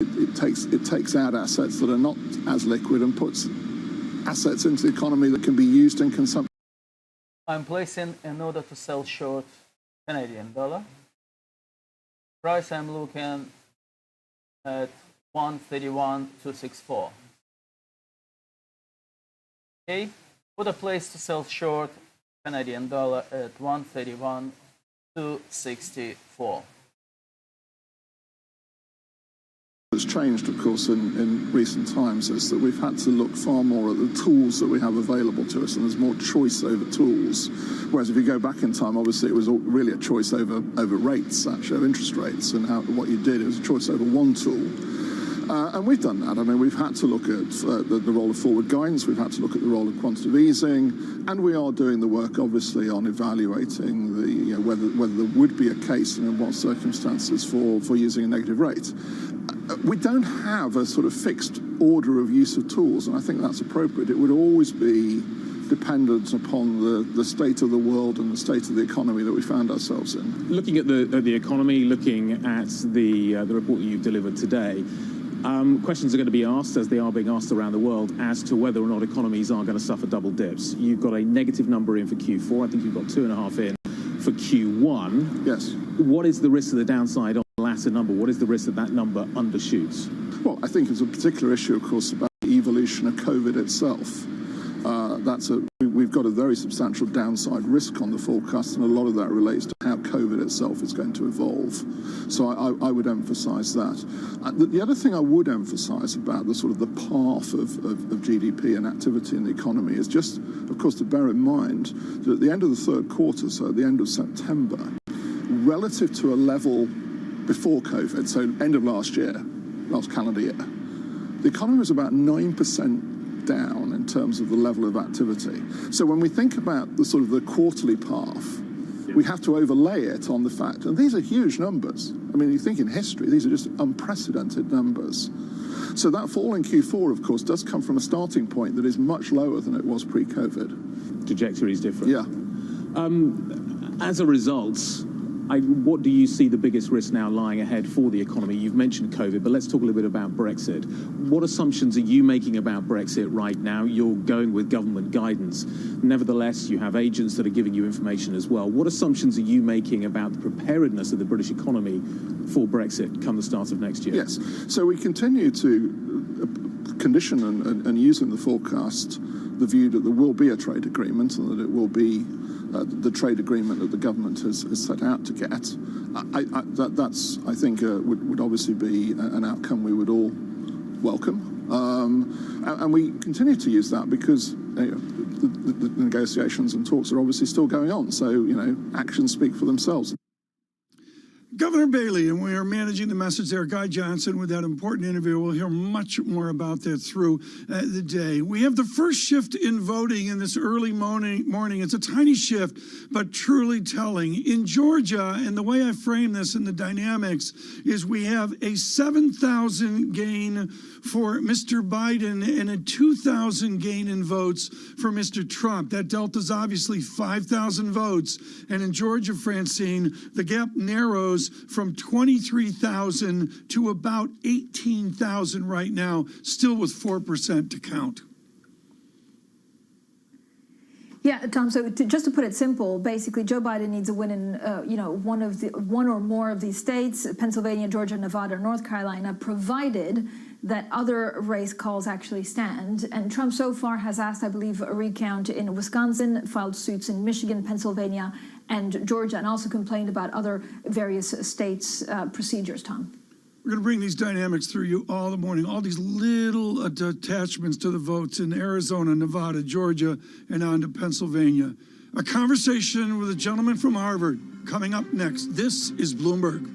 it takes out assets that are not as liquid and puts assets into the economy that can be used in consumption. I'm placing an order to sell short Canadian dollar. Price I'm looking at 131.264. Okay, put a place to sell short Canadian dollar at 131.264. What's changed, of course, in recent times is that we've had to look far more at the tools that we have available to us, and there's more choice over tools. Whereas if you go back in time, obviously it was really a choice over rates, actually, interest rates, and what you did, it was a choice over one tool. And we've done that. I mean, we've had to look at the role of forward guidance, we've had to look at the role of quantitative easing, and we are doing the work, obviously, on evaluating whether there would be a case and in what circumstances for using a negative rate. We don't have a sort of fixed order of use of tools, and I think that's appropriate. It would always be dependent upon the state of the world and the state of the economy that we found ourselves in. Looking at the economy, looking at the report that you've delivered today, questions are going to be asked, as they are being asked around the world, as to whether or not economies are going to suffer double dips. You've got a negative number in for Q4. I think you've got 2.5 in for Q1. Yes. What is the risk of the downside on the latter number? What is the risk that number undershoots? Well, I think it's a particular issue, of course, about the evolution of COVID itself. We've got a very substantial downside risk on the forecast, and a lot of that relates to how COVID itself is going to evolve. So I would emphasise that. The other thing I would emphasise about the sort of the path of GDP and activity in the economy is just, of course, to bear in mind that at the end of the third quarter, so at the end of September, relative to a level before COVID, so end of last calendar year, the economy was about 9% down in terms of the level of activity. So when we think about the sort of the quarterly path, we have to overlay it on the fact, and these are huge numbers. I mean, you think in history, these are just unprecedented numbers. So that fall in Q4, of course, does come from a starting point that is much lower than it was pre-COVID. Trajectory is different. Yeah. As a result, what do you see the biggest risk now lying ahead for the economy? You've mentioned COVID, but let's talk a little bit about Brexit. What assumptions are you making about Brexit right now? You're going with government guidance. Nevertheless, you have agents that are giving you information as well. What assumptions are you making about the preparedness of the British economy for Brexit come the start of next year? Yes. So we continue to condition and use in the forecast the view that there will be a trade agreement and that it will be the trade agreement that the government has set out to get. That's, I think, would obviously be an outcome we would all welcome. And we continue to use that because the negotiations and talks are obviously still going on. So, actions speak for themselves. Governor Bailey, and we are managing the message there. Guy Johnson with that important interview. We'll hear much more about that through the day. We have the first shift in voting in this early morning. It's a tiny shift, but truly telling. In Georgia, and the way I frame this in the dynamics is we have a 7,000 gain for Mr. Biden and a 2,000 gain in votes for Mr. Trump. That delta is obviously 5,000 votes. And in Georgia, Francine, the gap narrows from 23,000 to about 18,000 right now, still with 4% to count. Yeah, Tom, so just to put it simple, basically Joe Biden needs a win in one or more of these states, Pennsylvania, Georgia, Nevada, North Carolina, provided that other race calls actually stand. And Trump so far has asked, I believe, a recount in Wisconsin, filed suits in Michigan, Pennsylvania, and Georgia, and also complained about other various states' procedures, Tom. We're going to bring these dynamics through you all the morning, all these little attachments to the votes in Arizona, Nevada, Georgia, and on to Pennsylvania. A conversation with a gentleman from Harvard coming up next. This is Bloomberg.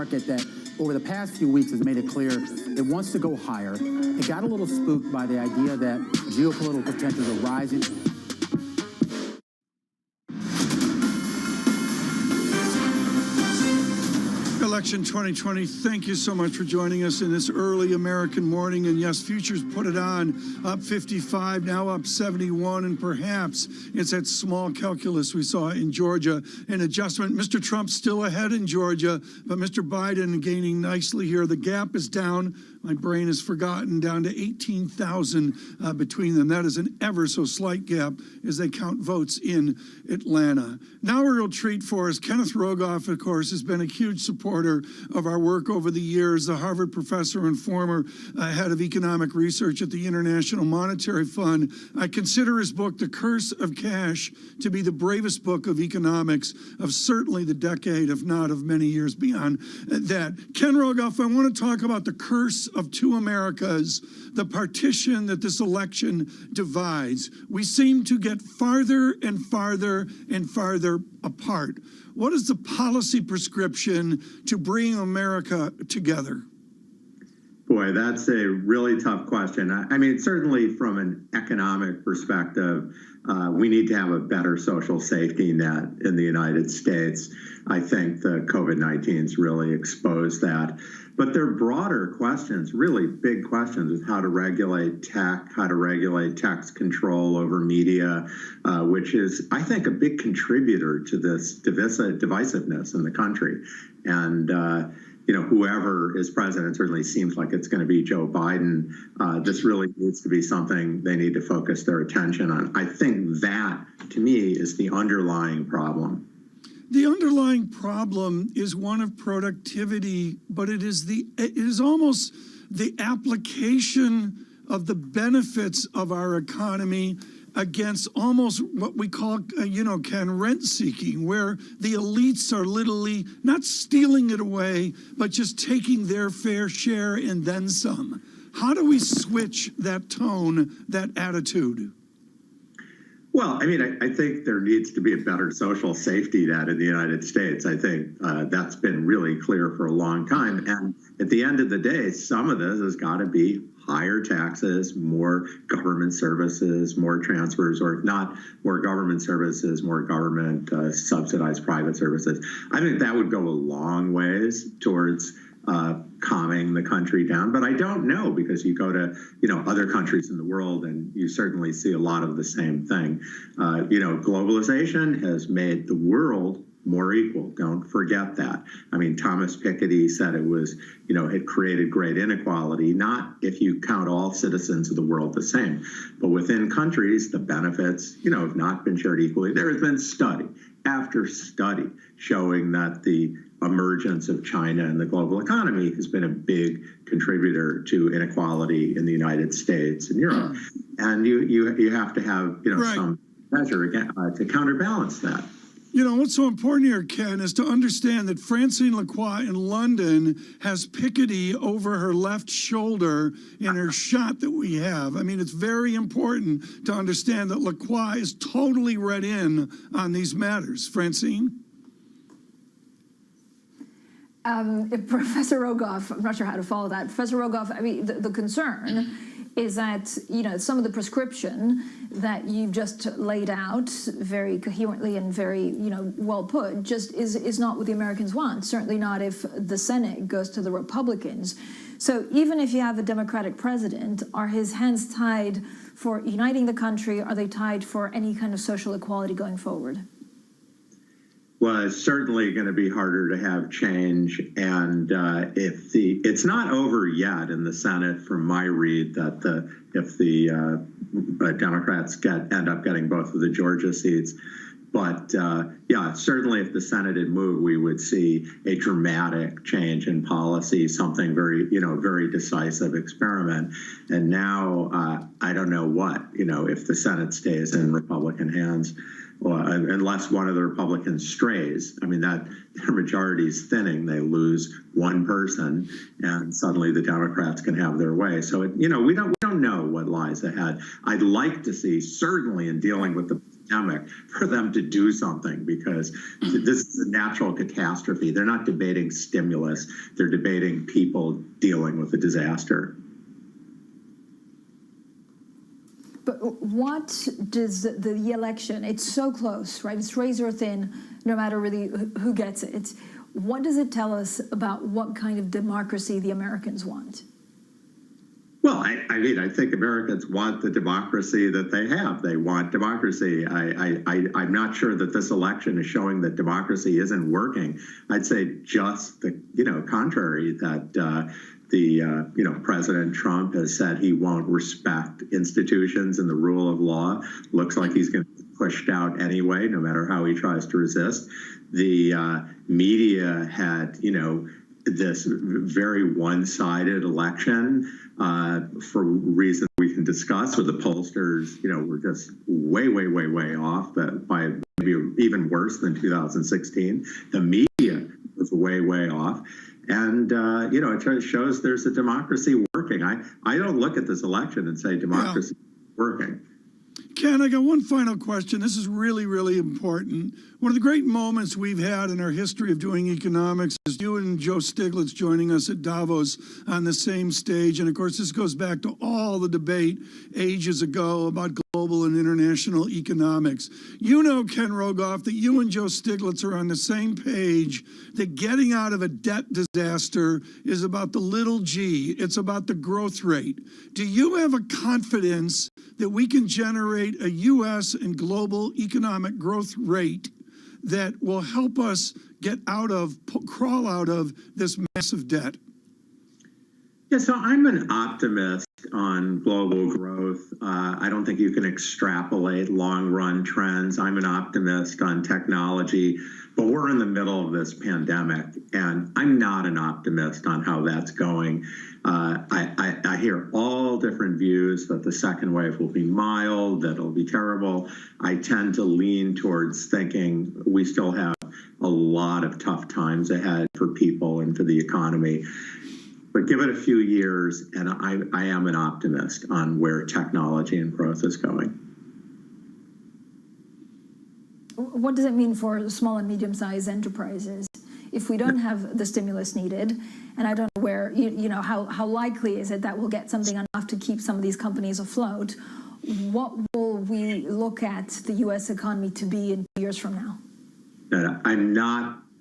market that over the past few weeks has made it clear it wants to go higher. It got a little spooked by the idea that geopolitical tensions are rising. Election 2020, thank you so much for joining us in this early American morning. And yes, futures put it on, up 55, now up 71, and perhaps it's that small calculus we saw in Georgia, an adjustment. Mr. Trump's still ahead in Georgia, but Mr. Biden gaining nicely here. The gap is down. My brain has forgotten, down to 18,000 between them. That is an ever so slight gap as they count votes in Atlanta. Now a real treat for us. Kenneth Rogoff, of course, has been a huge supporter of our work over the years, the Harvard professor and former head of economic research at the International Monetary Fund. I consider his book, The Curse of Cash, to be the bravest book of economics of certainly the decade, if not of many years beyond that. Ken Rogoff, I want to talk about the curse of two Americas, the partition that this election divides. We seem to get farther and farther and farther apart. What is the policy prescription to bring America together? Boy, that's a really tough question. I mean, certainly from an economic perspective, we need to have a better social safety net in the United States. I think the COVID-19's really exposed that. But there are broader questions, really big questions, of how to regulate tech, how to regulate tech's control over media, which is, I think, a big contributor to this divisiveness in the country. And you know, whoever is president, certainly seems like it's going to be Joe Biden. This really needs to be something they need to focus their attention on. I think that, to me, is the underlying problem. The underlying problem is one of productivity, but it is almost the application of the benefits of our economy against almost what we call, Ken, rent seeking, where the elites are literally not stealing it away, but just taking their fair share and then some. How do we switch that tone, that attitude? Well, I mean, I think there needs to be a better social safety net in the United States. I think that's been really clear for a long time. And at the end of the day, some of this has got to be higher taxes, more government services, more transfers, or if not more government services, more government subsidized private services. I think that would go a long ways towards calming the country down. But I don't know, because you go to, other countries in the world and you certainly see a lot of the same thing. Globalization has made the world more equal. Don't forget that. I mean, Thomas Piketty said it was, it created great inequality, not if you count all citizens of the world the same, but within countries, the benefits, have not been shared equally. There has been study after study showing that the emergence of China in the global economy has been a big contributor to inequality in the United States and Europe. And you have to have, right, some measure to counterbalance that. What's so important here, Ken, is to understand that Francine Lacroix in London has Piketty over her left shoulder in her shot that we have. I mean, it's very important to understand that Lacroix is totally read in on these matters. Francine? Professor Rogoff, I'm not sure how to follow that. Professor Rogoff, I mean, the concern is that, some of the prescription that you've just laid out very coherently and very, well put, just is not what the Americans want. Certainly not if the Senate goes to the Republicans. So even if you have a Democratic president, are his hands tied for uniting the country? Are they tied for any kind of social equality going forward? Well, it's certainly going to be harder to have change, and it's not over yet in the Senate, from my read, that if the Democrats end up getting both of the Georgia seats. But certainly if the Senate had moved, we would see a dramatic change in policy, something very, very decisive experiment. And now I don't know what, if the Senate stays in Republican hands, unless one of the Republicans strays. I mean, that their majority is thinning. They lose one person, and suddenly the Democrats can have their way. So we don't know know what lies ahead. I'd like to see, certainly in dealing with the pandemic, for them to do something, because this is a natural catastrophe. They're not debating stimulus. They're debating people dealing with the disaster. But what does the election, it's so close, right? It's razor thin, no matter really who gets it. What does it tell us about what kind of democracy the Americans want? Well, I mean, I think Americans want the democracy that they have. They want democracy. I'm not sure that this election is showing that democracy isn't working. I'd say just the, contrary, that President Trump has said he won't respect institutions and the rule of law. Looks like he's going to be pushed out anyway, no matter how he tries to resist. The media had, this very one-sided election for reasons we can discuss, where the pollsters, were just way off, but by maybe even worse than 2016. The media was way off. And, it shows there's a democracy working. I don't look at this election and say democracy is working. Ken, I got one final question. This is really, really important. One of the great moments we've had in our history of doing economics is you and Joe Stiglitz joining us at Davos on the same stage. And of course, this goes back to all the debate ages ago about global and international economics. You know, Ken Rogoff, that you and Joe Stiglitz are on the same page, that getting out of a debt disaster is about the little g. It's about the growth rate. Do you have a confidence that we can generate a U.S. and global economic growth rate that will help us crawl out of this massive debt? Yeah, so I'm an optimist on global growth. I don't think you can extrapolate long-run trends. I'm an optimist on technology, but we're in the middle of this pandemic, and I'm not an optimist on how that's going. I hear all different views that the second wave will be mild, that it'll be terrible. I tend to lean towards thinking we still have a lot of tough times ahead for people and for the economy. But give it a few years, and I am an optimist on where technology and growth is going. What does it mean for small and medium-sized enterprises if we don't have the stimulus needed? And I don't know where, how likely is it that we'll get something enough to keep some of these companies afloat? What will we look at the U.S. economy to be in 2 years from now?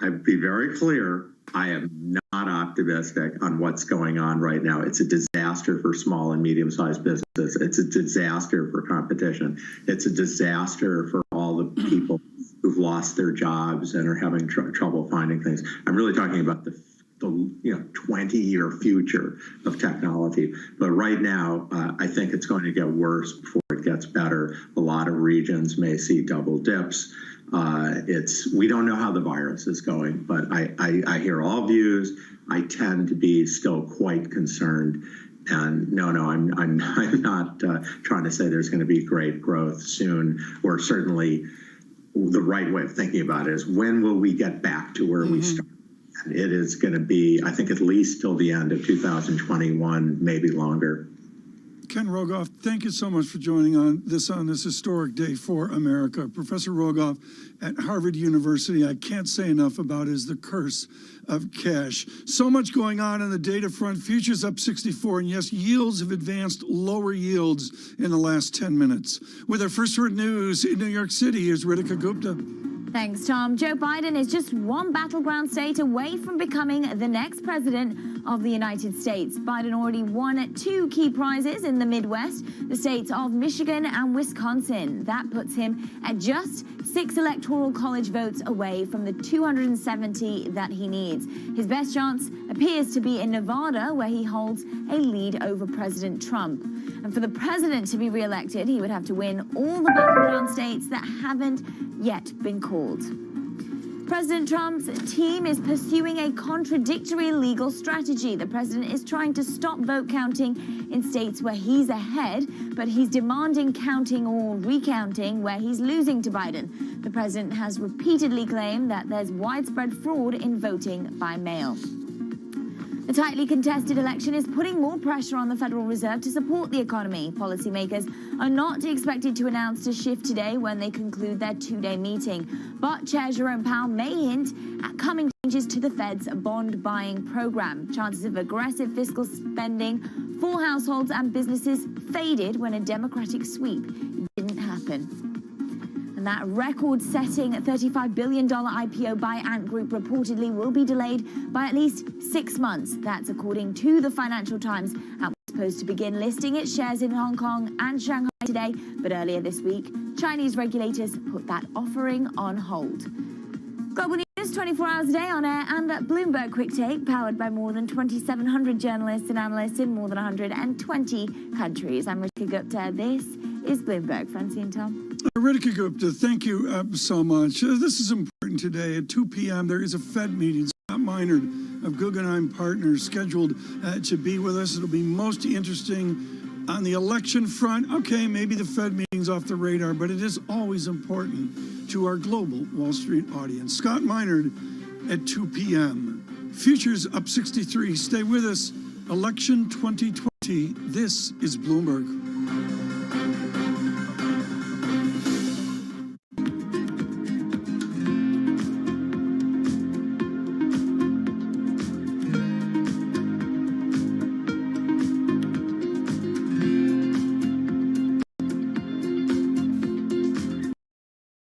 I'd be very clear, I am not optimistic on what's going on right now. It's a disaster for small and medium-sized businesses. It's a disaster for competition. It's a disaster for all the people who've lost their jobs and are having trouble finding things. I'm really talking about the 20-year future of technology. But right now, I think it's going to get worse before it gets better. A lot of regions may see double dips. We don't know how the virus is going, but I hear all views. I tend to be still quite concerned. And no, I'm not trying to say there's going to be great growth soon, or certainly the right way of thinking about it is, when will we get back to where we started? And it is going to be, I think, at least till the end of 2021, maybe longer. Ken Rogoff, thank you so much for joining on this historic day for America. Professor Rogoff at Harvard University, I can't say enough about is the curse of cash. So much going on the data front. Futures up 64, and yes, yields have advanced lower yields in the last 10 minutes. With our first word news in New York City, here's Ritika Gupta. Thanks, Tom. Joe Biden is just one battleground state away from becoming the next president of the United States. Biden already won 2 key prizes in the Midwest, the states of Michigan and Wisconsin. That puts him at just 6 electoral college votes away from the 270 that he needs. His best chance appears to be in Nevada, where he holds a lead over President Trump. And for the president to be reelected, he would have to win all the battleground states that haven't yet been called. President Trump's team is pursuing a contradictory legal strategy. The president is trying to stop vote counting in states where he's ahead, but he's demanding counting or recounting where he's losing to Biden. The president has repeatedly claimed that there's widespread fraud in voting by mail. The tightly contested election is putting more pressure on the Federal Reserve to support the economy. Policymakers are not expected to announce a shift today when they conclude their two-day meeting. But Chair Jerome Powell may hint at coming changes to the Fed's bond buying program. Chances of aggressive fiscal spending for households and businesses faded when a Democratic sweep didn't happen. And that record-setting $35 billion IPO by Ant Group reportedly will be delayed by at least 6 months. That's according to the Financial Times. Ant was supposed to begin listing its shares in Hong Kong and Shanghai today, but earlier this week, Chinese regulators put that offering on hold. Global News 24 hours a day on air and at Bloomberg Quick Take, powered by more than 2,700 journalists and analysts in more than 120 countries. I'm Ritika Gupta. This is Bloomberg. Francine, Tom. Ritika Gupta, thank you so much. This is important today. At 2 p.m., there is a Fed meeting. Scott Minerd of Guggenheim Partners scheduled to be with us. It'll be most interesting on the election front. Okay, maybe the Fed meeting's off the radar, but it is always important to our global Wall Street audience. Scott Minerd at 2 p.m. Futures up 63. Stay with us. Election 2020. This is Bloomberg.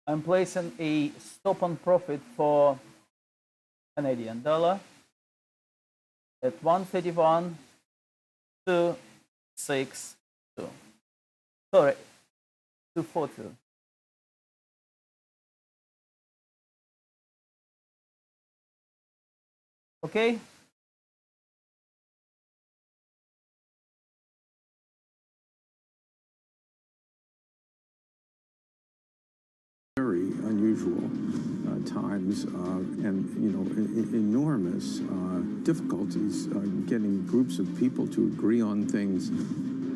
I'm placing a stop on profit for Canadian dollar at 131.262. Sorry, 242. Okay. Very unusual times and enormous difficulties getting groups of people to agree on things.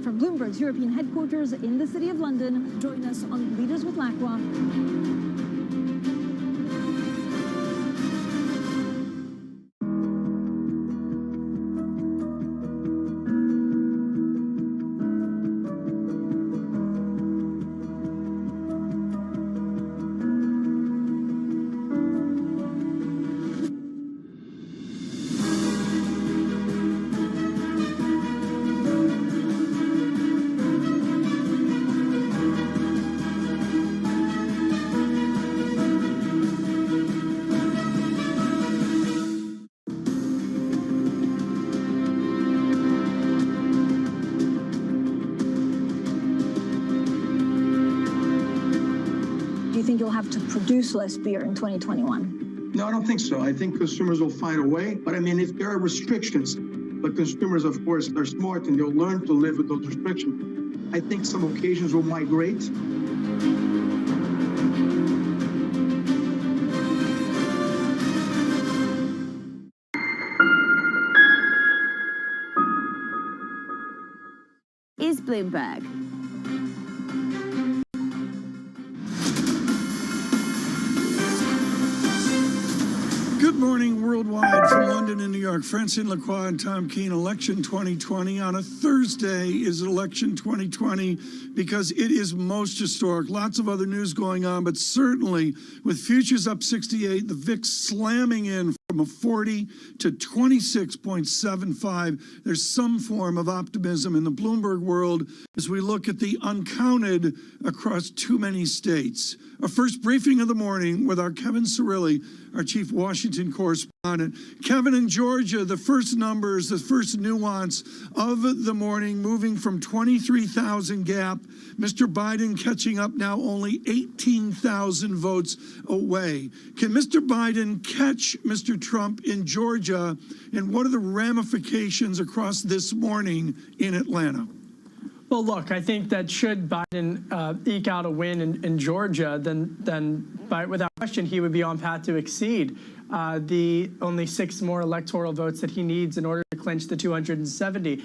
From Bloomberg's European headquarters in the City of London, join us on Leaders with Lacqua. Do you think you'll have to produce less beer in 2021? No, I don't think so. I think consumers will find a way. But I mean, if there are restrictions, but consumers, of course, are smart and they'll learn to live with those restrictions, I think some occasions will migrate. Is Bloomberg. Good morning worldwide from London and New York. Francine Lacroix and Tom Keene. Election 2020 on a Thursday is election 2020 because it is most historic. Lots of other news going on, but certainly with futures up 68, the VIX slamming in from a 40 to 26.75. There's some form of optimism in the Bloomberg world as we look at the uncounted across too many states. Our first briefing of the morning with our Kevin Cirilli, our chief Washington correspondent. Kevin, in Georgia, the first numbers, the first nuance of the morning, moving from 23,000 gap. Mr. Biden catching up now only 18,000 votes away. Can Mr. Biden catch Mr. Trump in Georgia? And what are the ramifications across this morning in Atlanta? Well, look, I think that should Biden eke out a win in Georgia, then without question, he would be on path to exceed the only 6 more electoral votes that he needs in order to clinch the 270.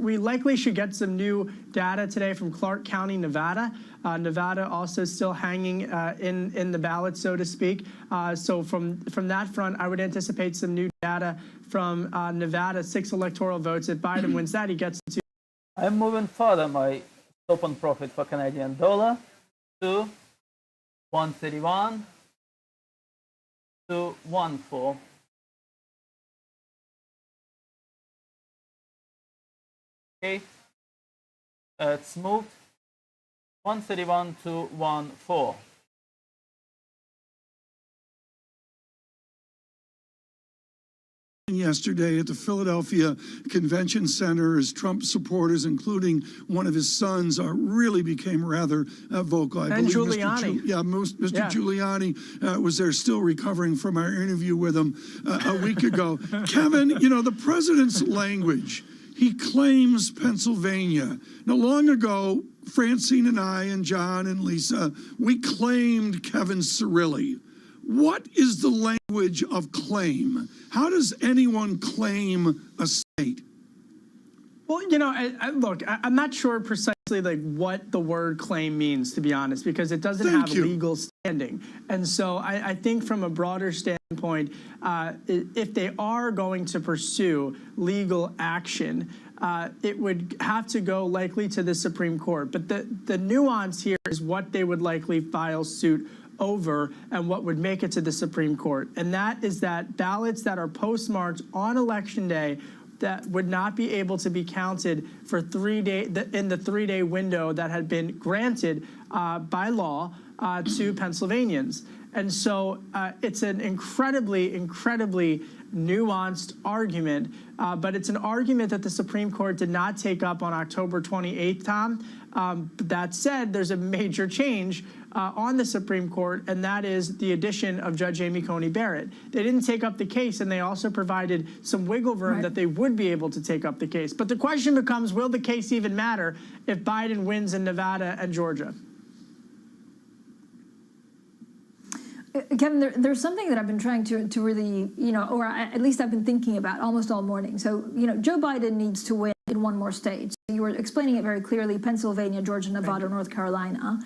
We likely should get some new data today from Clark County, Nevada. Nevada also still hanging in the ballot, so to speak. So from that front, I would anticipate some new data from Nevada, 6 electoral votes. If Biden wins that, he gets to. I'm moving further my stop and profit for Canadian dollar to 131 to 14. Okay, it's moved 131 to 14. Yesterday at the Philadelphia Convention Center, as Trump supporters, including one of his sons, really became rather vocal. I believe Giuliani. Mr. Giuliani was there, still recovering from our interview with him a week ago. Kevin, you know, the president's language, he claims Pennsylvania. Now, long ago, Francine and I and John and Lisa, we claimed Kevin Cirilli. What is the language of claim? How does anyone claim a state? Well, you know, look, I'm not sure precisely like what the word claim means, to be honest, because it doesn't have legal standing. And so I think from a broader standpoint, if they are going to pursue legal action, it would have to go likely to the Supreme Court. But the nuance here is what they would likely file suit over and what would make it to the Supreme Court. And that is that ballots that are postmarked on Election Day that would not be able to be counted for 3 days in the 3-day window that had been granted by law to Pennsylvanians. And so it's an incredibly nuanced argument, but it's an argument that the Supreme Court did not take up on October 28th, Tom. That said, there's a major change on the Supreme Court, and that is the addition of Judge Amy Coney Barrett. They didn't take up the case, and they also provided some wiggle room that they would be able to take up the case. But the question becomes, will the case even matter if Biden wins in Nevada and Georgia? Kevin, there's something that I've been trying to really, you know, or at least I've been thinking about almost all morning. So, you know, Joe Biden needs to win in 1 more state. So you were explaining it very clearly: Pennsylvania, Georgia, Nevada, North Carolina,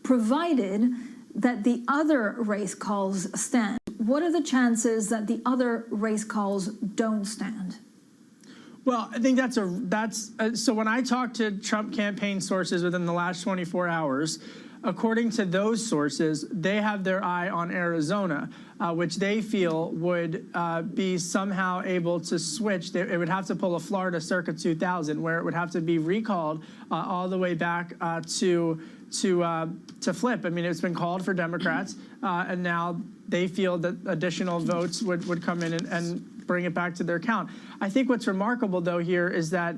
provided that the other race calls stand. What are the chances that the other race calls don't stand? Well, I think so when I talked to Trump campaign sources within the last 24 hours, according to those sources, they have their eye on Arizona, which they feel would be somehow able to switch. It would have to pull a Florida circa 2000, where it would have to be recalled all the way back to flip. I mean, it's been called for Democrats, and now they feel that additional votes would come in and bring it back to their count. I think what's remarkable, though, here is that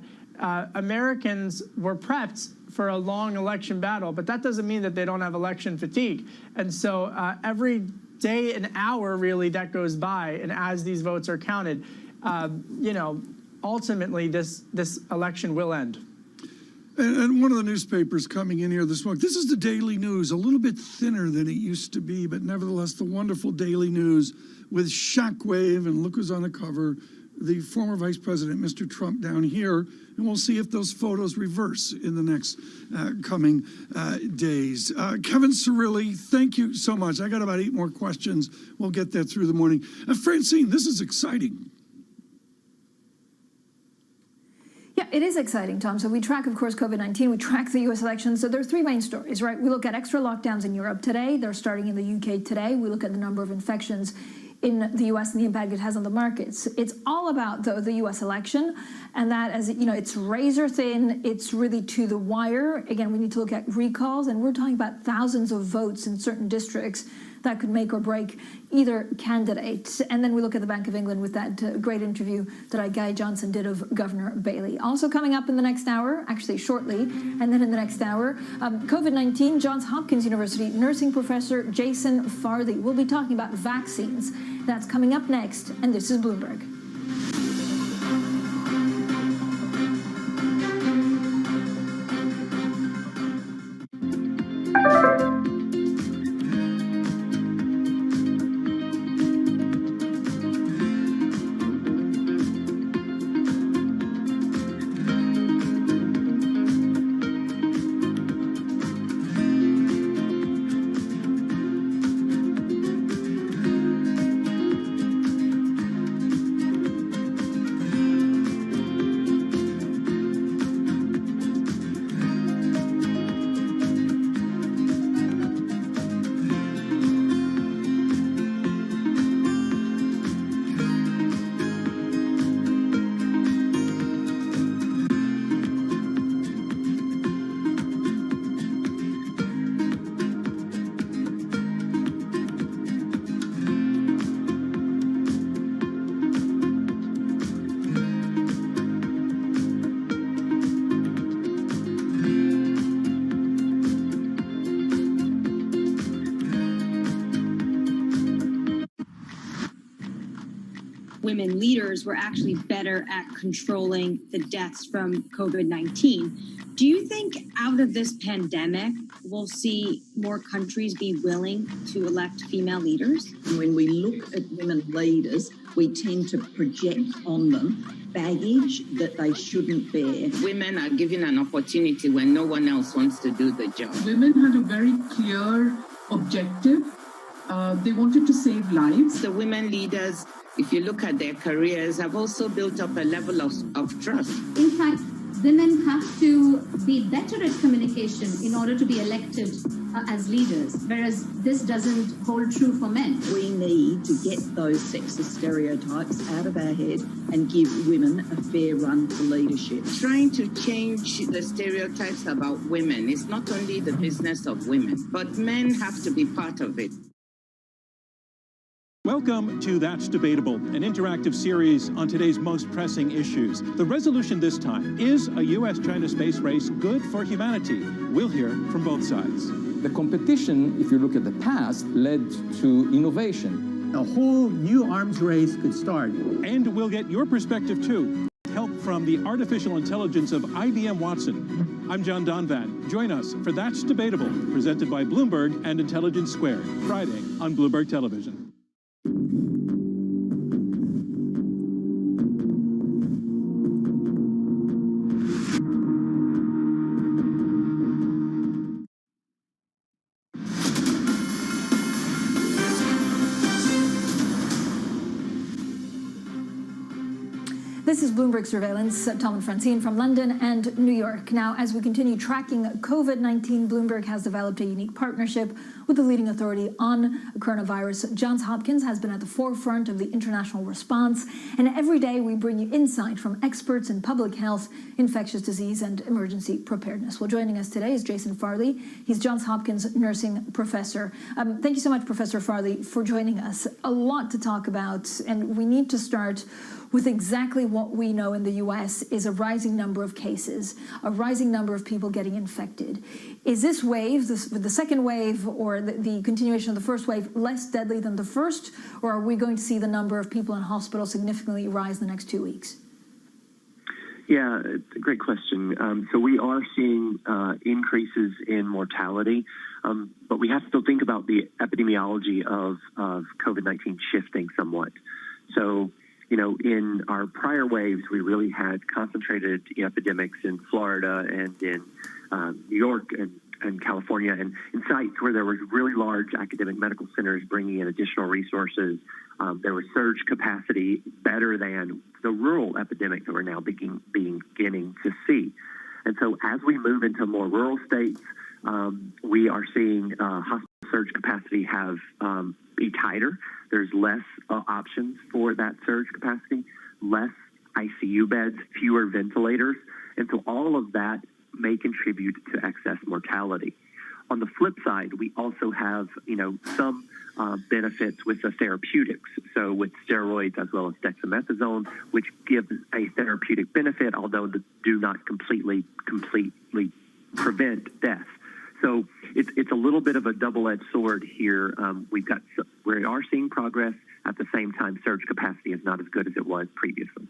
Americans were prepped for a long election battle, but that doesn't mean that they don't have election fatigue. And so every day and hour, really, that goes by, and as these votes are counted, you know, ultimately this election will end. And one of the newspapers coming in here this morning, this is the Daily News, a little bit thinner than it used to be, but nevertheless the wonderful Daily News with Shockwave, and look who's on the cover, the former Vice President, Mr. Trump, down here, and we'll see if those photos reverse in the next coming days. Kevin Cirilli, thank you so much. I got about 8 more questions. We'll get that through the morning. Francine, this is exciting. Yeah, it is exciting, Tom. So we track, of course, COVID-19. We track the U.S. elections. So there are 3 main stories, right? We look at extra lockdowns in Europe today. They're starting in the U.K. today. We look at the number of infections in the U.S. and the impact it has on the markets. It's all about the U.S. election, and that, as you know, it's razor thin. It's really to the wire. Again, we need to look at recalls, and we're talking about thousands of votes in certain districts that could make or break either candidate. And then we look at the Bank of England with that great interview that Guy Johnson did of Governor Bailey. Also coming up in the next hour, actually shortly, and then in the next hour, COVID-19, Johns Hopkins University nursing professor Jason Farthey. We'll be talking about vaccines. That's coming up next, and this is Bloomberg. women leaders were actually better at controlling the deaths from COVID-19. Do you think out of this pandemic, we'll see more countries be willing to elect female leaders? When we look at women leaders, we tend to project on them baggage that they shouldn't bear. Women are given an opportunity when no one else wants to do the job. Women had a very clear objective. They wanted to save lives. The women leaders, if you look at their careers, have also built up a level of trust. In fact, women have to be better at communication in order to be elected as leaders, whereas this doesn't hold true for men. We need to get those sexist stereotypes out of our head and give women a fair run for leadership. Trying to change the stereotypes about women is not only the business of women, but men have to be part of it. Welcome to That's Debatable, an interactive series on today's most pressing issues. The resolution this time, is a U.S.-China space race good for humanity? We'll hear from both sides. The competition, if you look at the past, led to innovation. A whole new arms race could start. And we'll get your perspective too. Help from the artificial intelligence of IBM Watson. I'm John Donvan. Join us for That's Debatable, presented by Bloomberg and Intelligence Squared, Friday on Bloomberg Television. This is Bloomberg Surveillance. Tom and Francine from London and New York. Now, as we continue tracking COVID-19, Bloomberg has developed a unique partnership with the leading authority on coronavirus. Johns Hopkins has been at the forefront of the international response, and every day we bring you insight from experts in public health, infectious disease, and emergency preparedness. Well, joining us today is Jason Farley. He's Johns Hopkins nursing professor. Thank you so much, Professor Farley, for joining us. A lot to talk about, and we need to start with exactly what we know in the U.S. is a rising number of cases, a rising number of people getting infected. Is this wave, the second wave, or the continuation of the first wave, less deadly than the first, or are we going to see the number of people in hospital significantly rise in the next 2 weeks? Yeah, it's a great question. So we are seeing increases in mortality, but we have to still think about the epidemiology of COVID-19 shifting somewhat. So, you know, in our prior waves, we really had concentrated epidemics in Florida and in New York and California, and in sites where there was really large academic medical centers bringing in additional resources. There was surge capacity better than the rural epidemic that we're now beginning to see. And so as we move into more rural states, we are seeing hospital surge capacity be tighter. There's less options for that surge capacity, less ICU beds, fewer ventilators. And so all of that may contribute to excess mortality. On the flip side, we also have, some benefits with the therapeutics. So with steroids as well as dexamethasone, which give a therapeutic benefit, although do not completely prevent death. So it's a little bit of a double-edged sword here. We are seeing progress. At the same time, surge capacity is not as good as it was previously.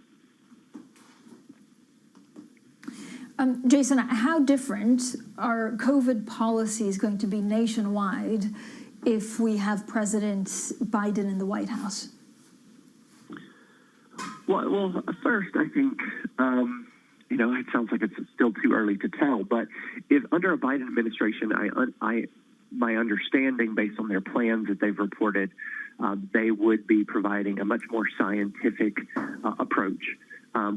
Jason, how different are COVID policies going to be nationwide if we have President Biden in the White House? Well, first, I think, it sounds like it's still too early to tell, but if under a Biden administration, my understanding based on their plans that they've reported, they would be providing a much more scientific approach,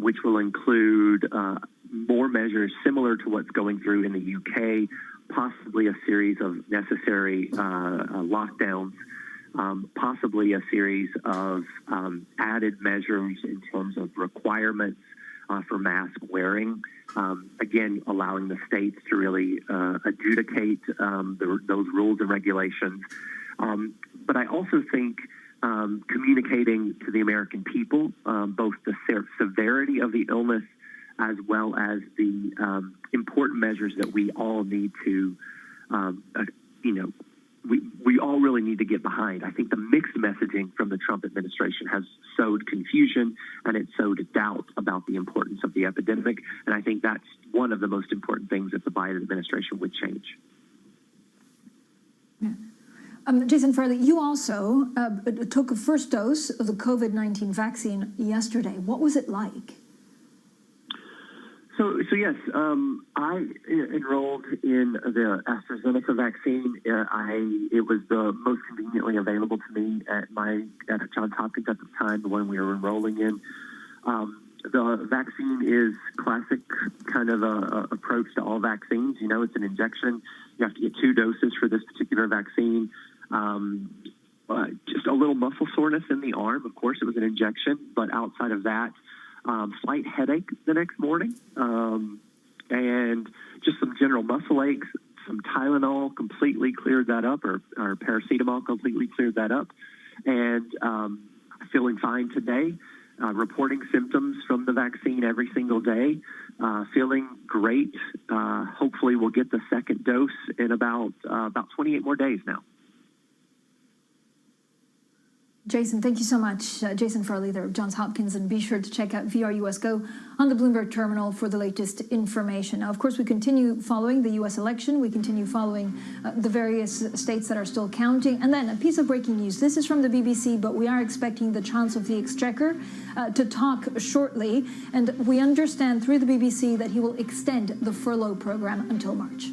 which will include more measures similar to what's going through in the UK, possibly a series of necessary lockdowns, possibly a series of added measures in terms of requirements for mask wearing, again, allowing the states to really adjudicate those rules and regulations. But I also think communicating to the American people both the severity of the illness as well as the important measures that we all need to, we all really need to get behind. I think the mixed messaging from the Trump administration has sowed confusion and it sowed doubt about the importance of the epidemic. And I think that's one of the most important things that the Biden administration would change. Yeah. Jason Farley, you also took a first dose of the COVID-19 vaccine yesterday. What was it like? So yes, I enrolled in the AstraZeneca vaccine. It was the most conveniently available to me at Johns Hopkins at the time, the one we were enrolling in. The vaccine is classic kind of approach to all vaccines. You know, it's an injection. You have to get 2 doses for this particular vaccine. Just a little muscle soreness in the arm. Of course, it was an injection, but outside of that, slight headache the next morning, and just some general muscle aches. Some Tylenol completely cleared that up, or paracetamol completely cleared that up, and feeling fine today. Reporting symptoms from the vaccine every single day, feeling great. Hopefully we'll get the second dose in about 28 more days now. Jason, thank you so much. Jason Farley there of Johns Hopkins, and be sure to check out VRUS Go on the Bloomberg terminal for the latest information. Now, of course, we continue following the U.S. election. We continue following the various states that are still counting. And then a piece of breaking news. This is from the BBC, but we are expecting the Chancellor of the Exchequer to talk shortly. And we understand through the BBC that he will extend the furlough program until March.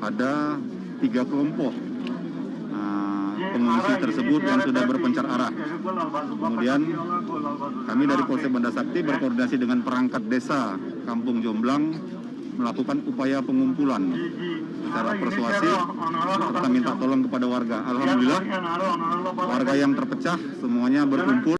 Ada 3 kelompok pengungsi tersebut yang sudah berpencar arah. Kemudian kami dari Polsek Banda Sakti berkoordinasi dengan perangkat desa Kampung Jomblang melakukan upaya pengumpulan secara persuasif serta minta tolong kepada warga. Alhamdulillah warga yang terpecah semuanya berkumpul.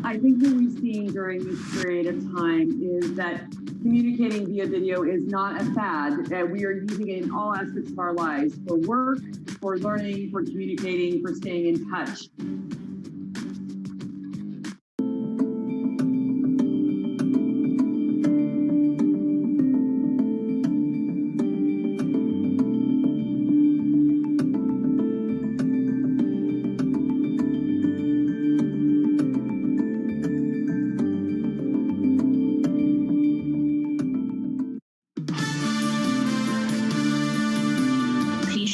I think what we've seen during this period of time is that communicating via video is not a fad. We are using it in all aspects of our lives, for work, for learning, for communicating, for staying in touch.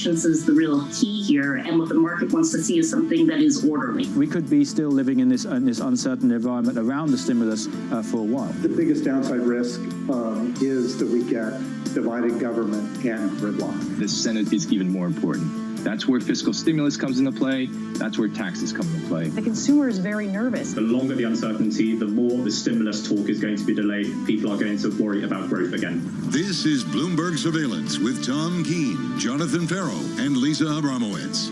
patience is the real key here, and what the market wants to see is something that is orderly. We could be still living in this uncertain environment around the stimulus for a while. The biggest downside risk is that we get divided government and gridlock. The Senate is even more important. That's where fiscal stimulus comes into play. That's where taxes come into play. The consumer is very nervous. The longer the uncertainty, the more the stimulus talk is going to be delayed. People are going to worry about growth again. This is Bloomberg Surveillance with Tom Keene, Jonathan Farrow, and Lisa Abramowitz.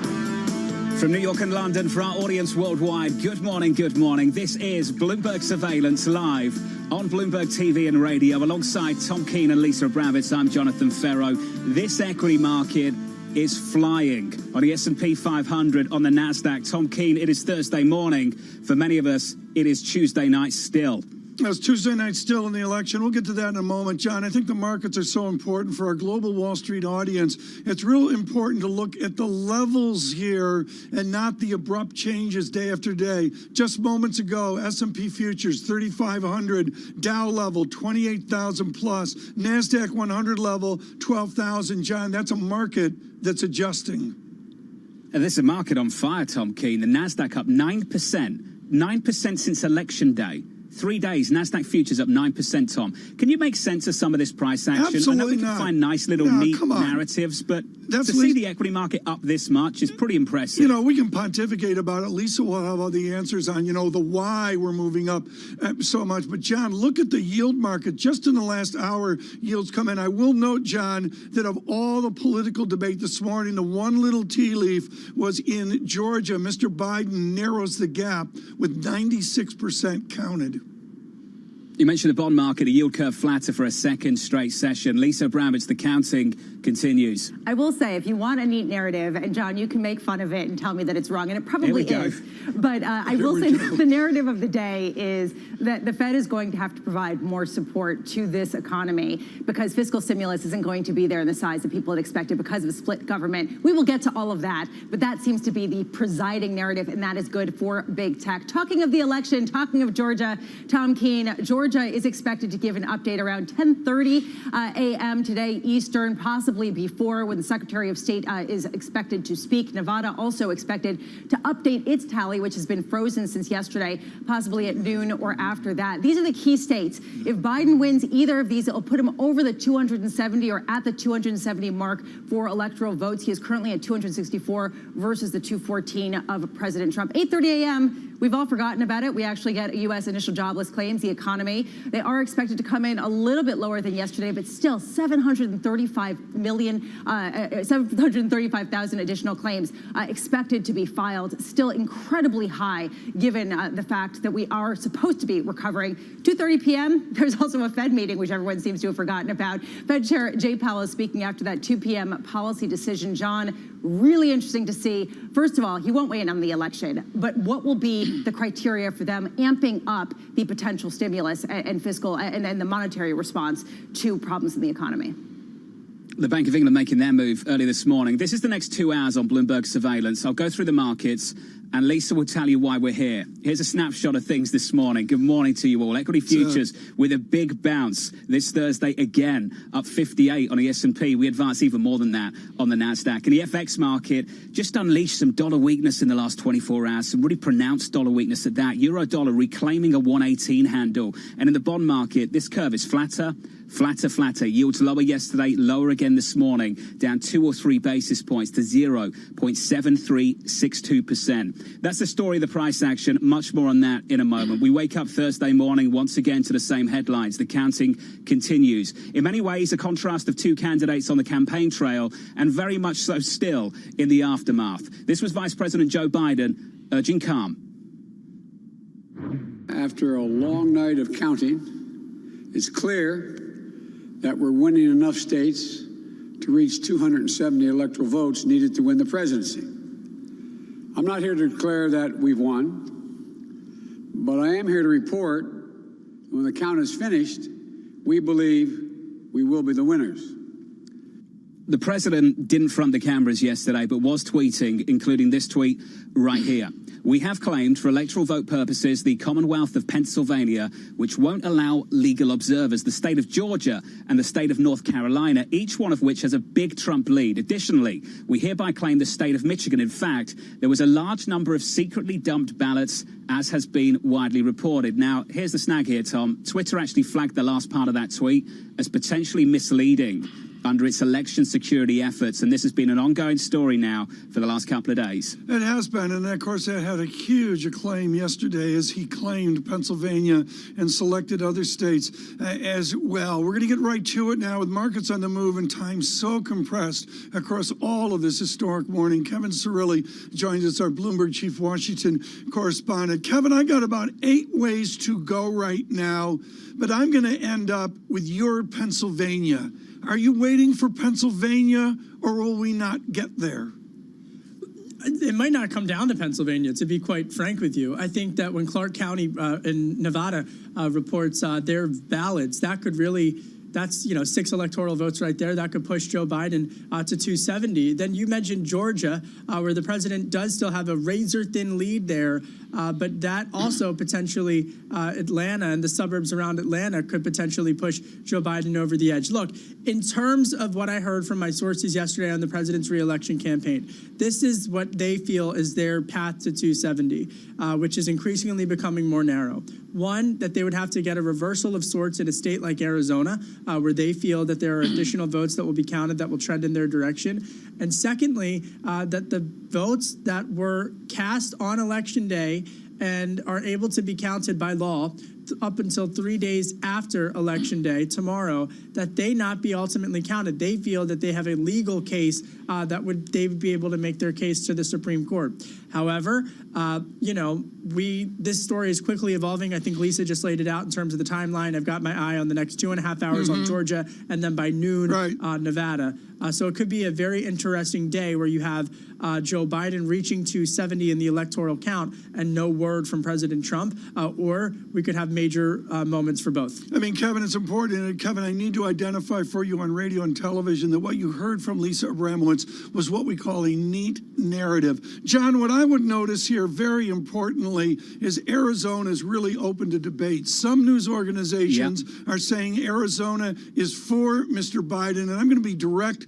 From New York and London for our audience worldwide, good morning, good morning. This is Bloomberg Surveillance live on Bloomberg TV and radio alongside Tom Keene and Lisa Abramowitz. I'm Jonathan Farrow. This equity market is flying on the S&P 500, on the NASDAQ. Tom Keene, it is Thursday morning. For many of us, it is Tuesday night still. It's Tuesday night still in the election. We'll get to that in a moment, John. I think the markets are so important for our global Wall Street audience. It's real important to look at the levels here and not the abrupt changes day after day. Just moments ago, S&P futures 3,500, Dow level 28,000 plus, NASDAQ 100 level 12,000. John, that's a market that's adjusting. And this is a market on fire, Tom Keene. The NASDAQ up 9% since election day. 3 days, NASDAQ futures up 9%, Tom. Can you make sense of some of this price action? Absolutely I know we can not. find nice little neat narratives, but to see the equity market up this much is pretty impressive. You know, we can pontificate about it. Lisa will have all the answers on, you know, the why we're moving up so much. But, John, look at the yield market. Just in the last hour, yields come in. I will note, John, that of all the political debate this morning, the one little tea leaf was in Georgia. Mr. Biden narrows the gap with 96% counted. You mentioned the bond market, a yield curve flatter for a second straight session. Lisa Abramowitz, the counting continues. I will say, if you want a neat narrative, and John, you can make fun of it and tell me that it's wrong, and it probably is. But I will say the narrative of the day is that the Fed is going to have to provide more support to this economy because fiscal stimulus isn't going to be there in the size that people had expected because of a split government. We will get to all of that, but that seems to be the presiding narrative, and that is good for big tech. Talking of the election, talking of Georgia, Tom Keene, Georgia is expected to give an update around 10:30 a.m. today Eastern, possibly before when the Secretary of State is expected to speak. Nevada also expected to update its tally, which has been frozen since yesterday, possibly at noon or after that. These are the key states. If Biden wins either of these, it will put him over the 270 or at the 270 mark for electoral votes. He is currently at 264 versus the 214 of President Trump. 8:30 a.m. We've all forgotten about it. We actually get U.S. initial jobless claims, the economy. They are expected to come in a little bit lower than yesterday, but still 735,000 additional claims expected to be filed. Still incredibly high, given the fact that we are supposed to be recovering. 2:30 p.m., there's also a Fed meeting, which everyone seems to have forgotten about. Fed Chair Jay Powell is speaking after that 2 p.m. policy decision. John, really interesting to see. First of all, he won't weigh in on the election, but what will be the criteria for them amping up the potential stimulus and fiscal and the monetary response to problems in the economy? The Bank of England making their move early this morning. This is the next 2 hours on Bloomberg Surveillance. I'll go through the markets, and Lisa will tell you why we're here. Here's a snapshot of things this morning. Good morning to you all. Equity futures with a big bounce this Thursday again, up 58 on the S&P. We advance even more than that on the NASDAQ. And the FX market just unleashed some dollar weakness in the last 24 hours, some really pronounced dollar weakness at that. Euro dollar reclaiming a 118 handle. And in the bond market, this curve is flatter. Yields lower yesterday, lower again this morning, down 2 or 3 basis points to 0.7362%. That's the story of the price action. Much more on that in a moment. We wake up Thursday morning once again to the same headlines. The counting continues. In many ways, a contrast of two candidates on the campaign trail, and very much so still in the aftermath. This was Vice President Joe Biden urging calm. After a long night of counting, it's clear that we're winning enough states to reach 270 electoral votes needed to win the presidency. I'm not here to declare that we've won, but I am here to report when the count is finished, we believe we will be the winners. The president didn't front the cameras yesterday, but was tweeting, including this tweet right here. We have claimed for electoral vote purposes the Commonwealth of Pennsylvania, which won't allow legal observers, the state of Georgia and the state of North Carolina, each one of which has a big Trump lead. Additionally, we hereby claim the state of Michigan. In fact, there was a large number of secretly dumped ballots, as has been widely reported. Now, here's the snag here, Tom. Twitter actually flagged the last part of that tweet as potentially misleading under its election security efforts, and this has been an ongoing story now for the last couple of days. It has been, and of course that had a huge acclaim yesterday as he claimed Pennsylvania and selected other states as well. We're going to get right to it now with markets on the move and time so compressed across all of this historic morning. Kevin Cirilli joins us, our Bloomberg Chief Washington correspondent. Kevin, I got about 8 ways to go right now, but I'm going to end up with your Pennsylvania. Are you waiting for Pennsylvania, or will we not get there? It might not come down to Pennsylvania, to be quite frank with you. I think that when Clark County in Nevada reports their ballots, that could really, that's 6 electoral votes right there. That could push Joe Biden to 270. Then you mentioned Georgia, where the president does still have a razor-thin lead there. But that also potentially, Atlanta and the suburbs around Atlanta could potentially push Joe Biden over the edge. Look, in terms of what I heard from my sources yesterday on the president's reelection campaign, this is what they feel is their path to 270, which is increasingly becoming more narrow. One, that they would have to get a reversal of sorts in a state like Arizona, where they feel that there are additional votes that will be counted that will trend in their direction. And secondly, that the votes that were cast on election day and are able to be counted by law up until 3 days after election day, tomorrow, that they not be ultimately counted. They feel that they have a legal case they would be able to make their case to the Supreme Court. However, this story is quickly evolving. I think Lisa just laid it out in terms of the timeline. I've got my eye on the next 2.5 hours on Georgia, and then by noon, Nevada. So it could be a very interesting day where you have Joe Biden reaching 270 in the electoral count and no word from President Trump, or we could have major moments for both. I mean, Kevin, it's important. And Kevin, I need to identify for you on radio and television that what you heard from Lisa Abramowitz was what we call a neat narrative. John, what I would notice here very importantly is Arizona is really open to debate. Some news organizations are saying Arizona is for Mr. Biden, and I'm going to be direct,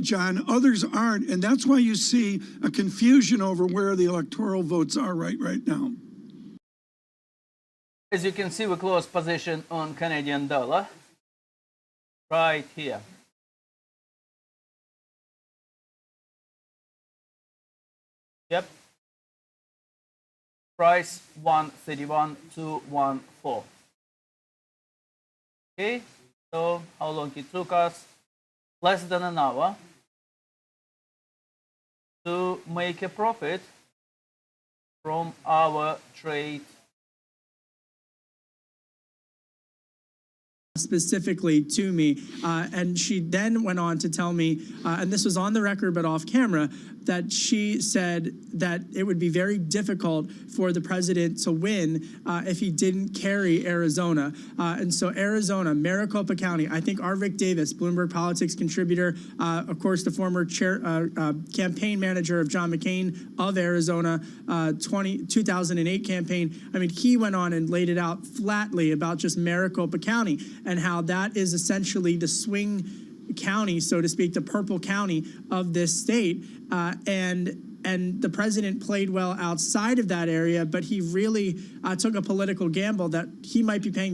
John. Others aren't, and that's why you see a confusion over where the electoral votes are right now. As you can see, we close position on Canadian dollar right here. Yep. Price 131.214. Okay, so how long it took us? Less than an hour to make a profit from our trade. Specifically to me, and she then went on to tell me, and this was on the record but off camera, that she said that it would be very difficult for the president to win if he didn't carry Arizona. And so Arizona, Maricopa County, I think our Rick Davis, Bloomberg Politics contributor, of course, the former campaign manager of John McCain of Arizona, 2008 campaign. I mean, he went on and laid it out flatly about just Maricopa County and how that is essentially the swing county, so to speak, the purple county of this state. And the president played well outside of that area, but he really took a political gamble that he might be paying